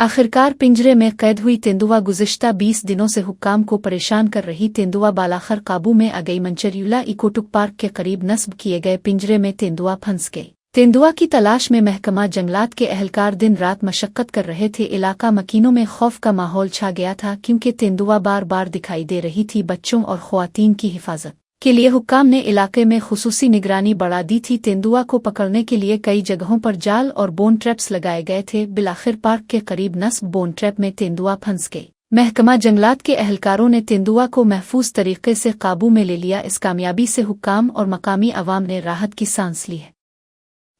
आखिरकार पिंजरे में कैद हुई तेंदुआ गुज़िश्ता 20 दिनों से हुक्काम को परेशान कर रही तेंदुआ बालाखर काबू में आ गई। मंचरियुला इकोटुक पार्क के करीब नस्ब किए गए पिंजरे में तेंदुआ फंस गई। तेंदुआ की तलाश में महकमा जंगलात के एहलकार दिन रात मशक्कत कर रहे थे। इलाका मकीनों में खौफ का माहौल छा गया था क्योंकि तेंदुआ बार बार दिखाई दे रही थी। बच्चों और ख्वातीन की हिफाजत के लिए हुक्काम ने इलाके में खुसूसी निगरानी बढ़ा दी थी। तेंदुआ को पकड़ने के लिए कई जगहों पर जाल और बोन ट्रैप्स लगाए गए थे। बिलाखिर पार्क के करीब नस्ब बोन ट्रैप में तेंदुआ फंस गई। महकमा जंगलात के एहलकारों ने तेंदुआ को महफूज तरीके से काबू में ले लिया। इस कामयाबी से हुक्काम और मकामी अवाम ने राहत की सांस ली है।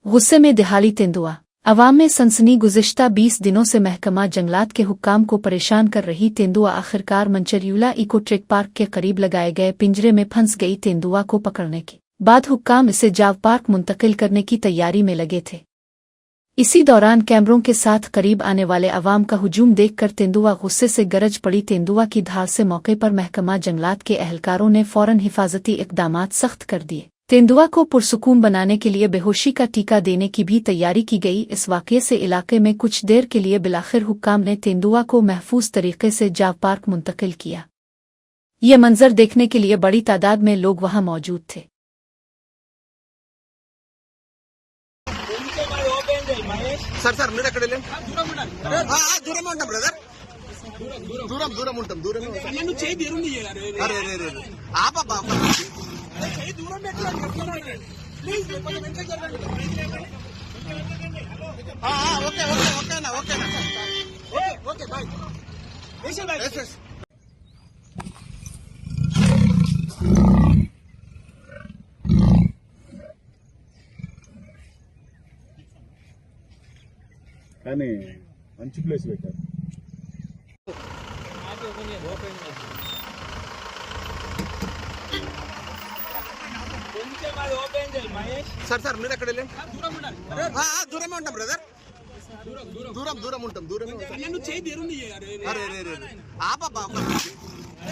गुस्से में दिहाड़ी तेंदुआ अवाम में सनसनी। गुज़िश्ता 20 दिनों से महकमा जंगलात के हुक्काम को परेशान कर रही तेंदुआ आखिरकार मंचरियुला इको ट्रेक पार्क के करीब लगाए गए पिंजरे में फंस गई। तेंदुआ को पकड़ने के बाद हुक्काम इसे जाव पार्क मुंतकिल करने की तैयारी में लगे थे। इसी दौरान कैमरों के साथ करीब आने वाले अवाम का हुजूम देखकर तेंदुआ गुस्से से गरज पड़ी। तेंदुआ की धार से मौके पर महकमा जंगलात के एहलकारों ने फौरन हिफाजती इक़दामात सख्त कर दिए। तेंदुआ को पुरसुकून बनाने के लिए बेहोशी का टीका देने की भी तैयारी की गई। इस वाक़ये से इलाके में कुछ देर के लिए बिलाखिर हुक्काम ने तेंदुआ को महफूज तरीके से जाव पार्क मुंतकिल किया। ये मंजर देखने के लिए बड़ी तादाद में लोग वहां मौजूद थे। सर मेरा कड़े दूर ఉంటాం బ్రదర్ దూరం ఉంటాం దూరం నన్ను చేయి తీరుంది అరే ఆపా చేయి దూరం పెట్టాలి చెప్తున్నాను ప్లీజ్ కొంచెం వెంటనే జరగండి ఓకేనా ఓకే బాయ్ వేసే బాయ్ కానీ మంచి ప్లేస్ పెట్టారు. సార్ మీరు ఎక్కడ దూరమే ఉంటాం బ్రదర్ దూరం ఉంటాం నన్ను చేయి తీరుంది అరే ఆపా